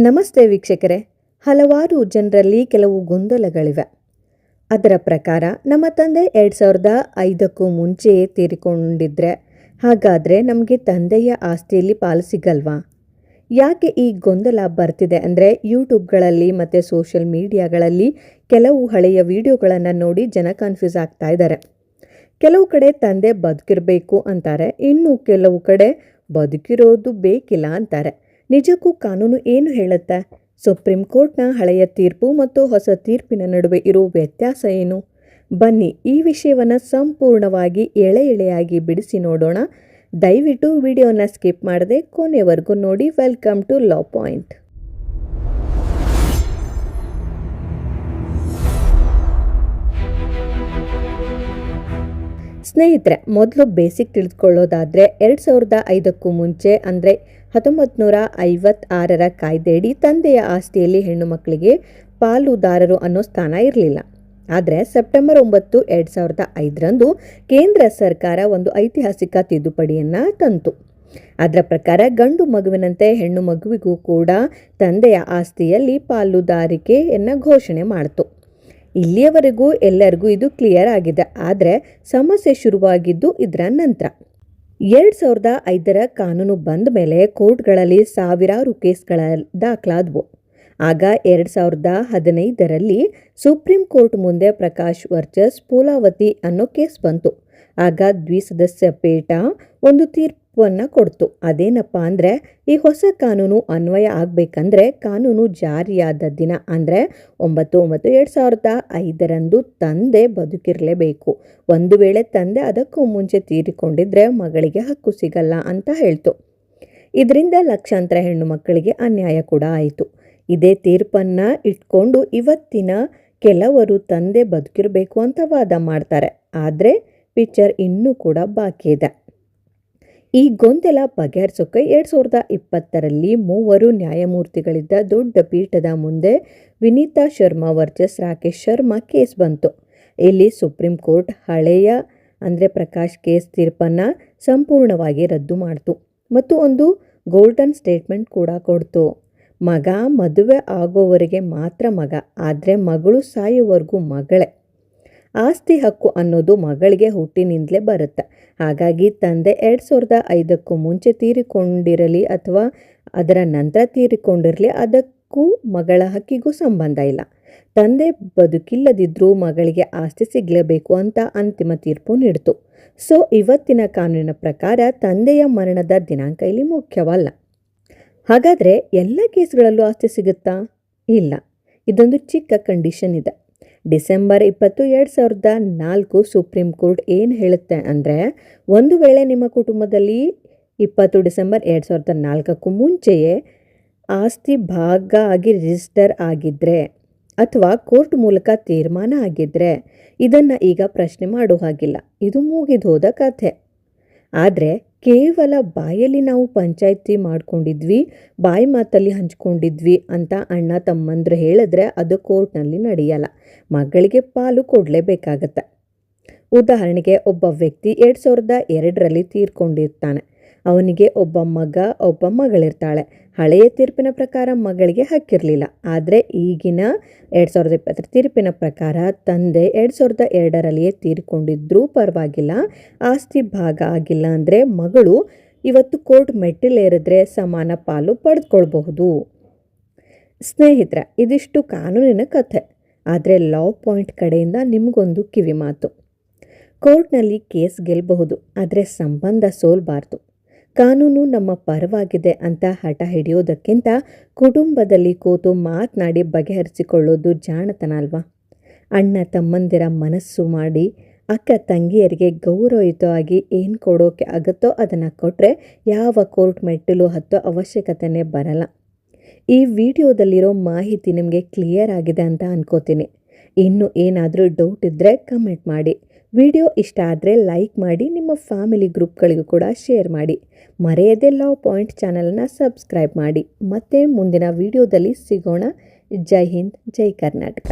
ನಮಸ್ತೆ ವೀಕ್ಷಕರೇ. ಹಲವಾರು ಜನರಲ್ಲಿ ಕೆಲವು ಗೊಂದಲಗಳಿವೆ. ಅದರ ಪ್ರಕಾರ ನಮ್ಮ ತಂದೆ 2005ಕ್ಕೂ ಮುಂಚೆಯೇ ತೀರಿಕೊಂಡಿದ್ರೆ ಹಾಗಾದರೆ ನಮಗೆ ತಂದೆಯ ಆಸ್ತಿಯಲ್ಲಿ ಪಾಲು ಸಿಗಲ್ವಾ? ಯಾಕೆ ಈ ಗೊಂದಲ ಬರ್ತಿದೆ ಅಂದರೆ ಯೂಟ್ಯೂಬ್ಗಳಲ್ಲಿ ಮತ್ತು ಸೋಷಿಯಲ್ ಮೀಡಿಯಾಗಳಲ್ಲಿ ಕೆಲವು ಹಳೆಯ ವಿಡಿಯೋಗಳನ್ನು ನೋಡಿ ಜನ ಕನ್ಫ್ಯೂಸ್ ಆಗ್ತಾ ಇದ್ದಾರೆ. ಕೆಲವು ಕಡೆ ತಂದೆ ಬದುಕಿರಬೇಕು ಅಂತಾರೆ, ಇನ್ನು ಕೆಲವು ಕಡೆ ಬದುಕಿರೋದು ಬೇಕಿಲ್ಲ ಅಂತಾರೆ. ನಿಜಕ್ಕೂ ಕಾನೂನು ಏನು ಹೇಳುತ್ತೆ? ಸುಪ್ರೀಂ ಕೋರ್ಟ್ನ ಹಳೆಯ ತೀರ್ಪು ಮತ್ತು ಹೊಸ ತೀರ್ಪಿನ ನಡುವೆ ಇರೋ ವ್ಯತ್ಯಾಸ ಏನು? ಬನ್ನಿ ಈ ವಿಷಯವನ್ನು ಸಂಪೂರ್ಣವಾಗಿ ಎಳೆಯಾಗಿ ಬಿಡಿಸಿ ನೋಡೋಣ. ದಯವಿಟ್ಟು ವಿಡಿಯೋನ ಸ್ಕಿಪ್ ಮಾಡದೆ ಕೊನೆವರೆಗೂ ನೋಡಿ. Welcome to law point. ಸ್ನೇಹಿತರೆ, ಮೊದಲು ಬೇಸಿಕ್ ತಿಳಿದುಕೊಳ್ಳೋದಾದರೆ 2005ಕ್ಕೂ ಮುಂಚೆ ಅಂದರೆ 1956ರ ಕಾಯ್ದೆಯಡಿ ತಂದೆಯ ಆಸ್ತಿಯಲ್ಲಿ ಹೆಣ್ಣು ಮಕ್ಕಳಿಗೆ ಪಾಲುದಾರರು ಅನ್ನೋ ಸ್ಥಾನ ಇರಲಿಲ್ಲ. ಆದರೆ ಸೆಪ್ಟೆಂಬರ್ 9, 2005ರಂದು ಕೇಂದ್ರ ಸರ್ಕಾರ ಒಂದು ಐತಿಹಾಸಿಕ ತಿದ್ದುಪಡಿಯನ್ನು ತಂತು. ಅದರ ಪ್ರಕಾರ ಗಂಡು ಮಗುವಿನಂತೆ ಹೆಣ್ಣು ಮಗುವಿಗೂ ಕೂಡ ತಂದೆಯ ಆಸ್ತಿಯಲ್ಲಿ ಪಾಲುದಾರಿಕೆಯನ್ನು ಘೋಷಣೆ ಮಾಡಿತು. ಇಲ್ಲಿಯವರೆಗೂ ಎಲ್ಲರಿಗೂ ಇದು ಕ್ಲಿಯರ್ ಆಗಿದೆ. ಆದರೆ ಸಮಸ್ಯೆ ಶುರುವಾಗಿದ್ದು ಇದರ ನಂತರ. 2005ರ ಕಾನೂನು ಬಂದ ಮೇಲೆ ಕೋರ್ಟ್ಗಳಲ್ಲಿ ಸಾವಿರಾರು ಕೇಸ್ಗಳ ದಾಖಲಾದವು. ಆಗ 2015ರಲ್ಲಿ ಸುಪ್ರೀಂ ಕೋರ್ಟ್ ಮುಂದೆ ಪ್ರಕಾಶ್ ವರ್ಸಸ್ ಪೂಲಾವತಿ ಅನ್ನೋ ಕೇಸ್ ಬಂತು. ಆಗ ದ್ವಿಸದಸ್ಯ ಪೀಠ ಒಂದು ತೀರ್ಪನ್ನು ಕೊಡ್ತು. ಅದೇನಪ್ಪ ಅಂದರೆ, ಈ ಹೊಸ ಕಾನೂನು ಅನ್ವಯ ಆಗಬೇಕಂದ್ರೆ ಕಾನೂನು ಜಾರಿಯಾದ ದಿನ ಅಂದರೆ 9/9/2005ರಂದು ತಂದೆ ಬದುಕಿರಲೇಬೇಕು. ಒಂದು ವೇಳೆ ತಂದೆ ಅದಕ್ಕೂ ಮುಂಚೆ ತೀರಿಕೊಂಡಿದ್ರೆ ಮಗಳಿಗೆ ಹಕ್ಕು ಸಿಗಲ್ಲ ಅಂತ ಹೇಳ್ತು. ಇದರಿಂದ ಲಕ್ಷಾಂತರ ಹೆಣ್ಣು ಮಕ್ಕಳಿಗೆ ಅನ್ಯಾಯ ಕೂಡ ಆಯಿತು. ಇದೇ ತೀರ್ಪನ್ನು ಇಟ್ಕೊಂಡು ಇವತ್ತಿನ ಕೆಲವರು ತಂದೆ ಬದುಕಿರಬೇಕು ಅಂತ ವಾದ ಮಾಡ್ತಾರೆ. ಆದರೆ ಪಿಕ್ಚರ್ ಇನ್ನೂ ಕೂಡ ಬಾಕಿ ಇದೆ. ಈ ಗೊಂದಲ ಬಗೆಹರಿಸೋಕೆ 2020ರಲ್ಲಿ 3 ನ್ಯಾಯಮೂರ್ತಿಗಳಿದ್ದ ದೊಡ್ಡ ಪೀಠದ ಮುಂದೆ ವಿನೀತಾ ಶರ್ಮಾ ವರ್ಸಸ್ ರಾಕೇಶ್ ಶರ್ಮಾ ಕೇಸ್ ಬಂತು. ಇಲ್ಲಿ ಸುಪ್ರೀಂ ಕೋರ್ಟ್ ಹಳೆಯ ಅಂದರೆ ಪ್ರಕಾಶ್ ಕೇಸ್ ತೀರ್ಪನ್ನು ಸಂಪೂರ್ಣವಾಗಿ ರದ್ದು ಮಾಡಿತು ಮತ್ತು ಒಂದು ಗೋಲ್ಡನ್ ಸ್ಟೇಟ್ಮೆಂಟ್ ಕೂಡ ಕೊಡ್ತು. ಮಗ ಮದುವೆ ಆಗೋವರೆಗೆ ಮಾತ್ರ ಮಗ, ಆದರೆ ಮಗಳು ಸಾಯೋವರೆಗೂ ಮಗಳೇ. ಆಸ್ತಿ ಹಕ್ಕು ಅನ್ನೋದು ಮಗಳಿಗೆ ಹುಟ್ಟಿನಿಂದಲೇ ಬರುತ್ತೆ. ಹಾಗಾಗಿ ತಂದೆ 2005ಕ್ಕೂ ಮುಂಚೆ ತೀರಿಕೊಂಡಿರಲಿ ಅಥವಾ ಅದರ ನಂತರ ತೀರಿಕೊಂಡಿರಲಿ, ಅದಕ್ಕೂ ಮಗಳ ಹಕ್ಕಿಗೂ ಸಂಬಂಧ ಇಲ್ಲ. ತಂದೆ ಬದುಕಿಲ್ಲದಿದ್ದರೂ ಮಗಳಿಗೆ ಆಸ್ತಿ ಸಿಗಲೇಬೇಕು ಅಂತ ಅಂತಿಮ ತೀರ್ಪು ನೀಡಿತು. ಸೊ ಇವತ್ತಿನ ಕಾನೂನಿನ ಪ್ರಕಾರ ತಂದೆಯ ಮರಣದ ದಿನಾಂಕ ಇಲ್ಲಿ ಮುಖ್ಯವಲ್ಲ. ಹಾಗಾದರೆ ಎಲ್ಲ ಕೇಸ್ಗಳಲ್ಲೂ ಆಸ್ತಿ ಸಿಗುತ್ತಾ? ಇಲ್ಲ. ಇದೊಂದು ಚಿಕ್ಕ ಕಂಡೀಷನ್ ಇದೆ. ಡಿಸೆಂಬರ್ 20, 2004 ಸುಪ್ರೀಂ ಕೋರ್ಟ್ ಏನು ಹೇಳುತ್ತೆ ಅಂದರೆ, ಒಂದು ವೇಳೆ ನಿಮ್ಮ ಕುಟುಂಬದಲ್ಲಿ 20 ಡಿಸೆಂಬರ್ 2004ಕ್ಕೂ ಮುಂಚೆಯೇ ಆಸ್ತಿ ಭಾಗ ಆಗಿ ರಿಜಿಸ್ಟರ್ ಆಗಿದ್ದರೆ ಅಥವಾ ಕೋರ್ಟ್ ಮೂಲಕ ತೀರ್ಮಾನ ಆಗಿದ್ದರೆ ಇದನ್ನು ಈಗ ಪ್ರಶ್ನೆ ಮಾಡೋ ಹಾಗಿಲ್ಲ. ಇದು ಮುಗಿದೋದ ಕಥೆ. ಆದರೆ ಕೇವಲ ಬಾಯಲ್ಲಿ ನಾವು ಪಂಚಾಯಿತಿ ಮಾಡ್ಕೊಂಡಿದ್ವಿ, ಬಾಯಿ ಮಾತಲ್ಲಿ ಹಂಚ್ಕೊಂಡಿದ್ವಿ ಅಂತ ಅಣ್ಣ ತಮ್ಮಂದ್ರು ಹೇಳಿದ್ರೆ ಅದು ಕೋರ್ಟ್ನಲ್ಲಿ ನಡೆಯಲ್ಲ. ಮಗಳಿಗೆ ಪಾಲು ಕೊಡಲೇಬೇಕಾಗತ್ತೆ. ಉದಾಹರಣೆಗೆ, ಒಬ್ಬ ವ್ಯಕ್ತಿ 2002ರಲ್ಲಿ ತೀರ್ಕೊಂಡಿರ್ತಾನೆ. ಅವನಿಗೆ ಒಬ್ಬ ಮಗ ಒಬ್ಬ ಮಗಳಿರ್ತಾಳೆ. ಹಳೆಯ ತೀರ್ಪಿನ ಪ್ರಕಾರ ಮಗಳಿಗೆ ಹಕ್ಕಿರಲಿಲ್ಲ. ಆದರೆ ಈಗಿನ 2020 ತೀರ್ಪಿನ ಪ್ರಕಾರ ತಂದೆ 2002ರಲ್ಲಿಯೇ ತೀರ್ಕೊಂಡಿದ್ರೂ ಪರವಾಗಿಲ್ಲ, ಆಸ್ತಿ ಭಾಗ ಆಗಿಲ್ಲ ಅಂದರೆ ಮಗಳು ಇವತ್ತು ಕೋರ್ಟ್ ಮೆಟ್ಟಿಲೇರಿದ್ರೆ ಸಮಾನ ಪಾಲು ಪಡೆದುಕೊಳ್ಬಹುದು. ಸ್ನೇಹಿತರೆ, ಇದಿಷ್ಟು ಕಾನೂನಿನ ಕಥೆ. ಆದರೆ ಲಾ ಪಾಯಿಂಟ್ ಕಡೆಯಿಂದ ನಿಮಗೊಂದು ಕಿವಿ ಮಾತು. ಕೋರ್ಟ್ನಲ್ಲಿ ಕೇಸ್ ಗೆಲ್ಲಬಹುದು, ಆದರೆ ಸಂಬಂಧ ಸೋಲ್ಬಾರ್ದು. ಕಾನೂನು ನಮ್ಮ ಪರವಾಗಿದೆ ಅಂತ ಹಠ ಹಿಡಿಯೋದಕ್ಕಿಂತ ಕುಟುಂಬದಲ್ಲಿ ಕೂತು ಮಾತನಾಡಿ ಬಗೆಹರಿಸಿಕೊಳ್ಳೋದು ಜಾಣತನ ಅಲ್ವಾ? ಅಣ್ಣ ತಮ್ಮಂದಿರ ಮನಸ್ಸು ಮಾಡಿ ಅಕ್ಕ ತಂಗಿಯರಿಗೆ ಗೌರವಯುತವಾಗಿ ಏನು ಕೊಡೋಕೆ ಆಗುತ್ತೋ ಅದನ್ನು ಕೊಟ್ಟರೆ ಯಾವ ಕೋರ್ಟ್ ಮೆಟ್ಟಿಲು ಹತ್ತೋ ಅವಶ್ಯಕತೆಯೇ ಬರಲ್ಲ. ಈ ವಿಡಿಯೋದಲ್ಲಿರೋ ಮಾಹಿತಿ ನಿಮಗೆ ಕ್ಲಿಯರ್ ಆಗಿದೆ ಅಂತ ಅನ್ಕೋತೀನಿ. ಇನ್ನು ಏನಾದರೂ ಡೌಟ್ ಇದ್ದರೆ ಕಮೆಂಟ್ ಮಾಡಿ. ವಿಡಿಯೋ ಇಷ್ಟ ಆದರೆ ಲೈಕ್ ಮಾಡಿ, ನಿಮ್ಮ ಫ್ಯಾಮಿಲಿ ಗ್ರೂಪ್ಗಳಿಗೂ ಕೂಡ ಶೇರ್ ಮಾಡಿ. ಮರೆಯದೆ ಲಾ ಪಾಯಿಂಟ್ ಚಾನಲನ್ನು ಸಬ್ಸ್ಕ್ರೈಬ್ ಮಾಡಿ. ಮತ್ತೆ ಮುಂದಿನ ವಿಡಿಯೋದಲ್ಲಿ ಸಿಗೋಣ. ಜೈ ಹಿಂದ್, ಜೈ ಕರ್ನಾಟಕ.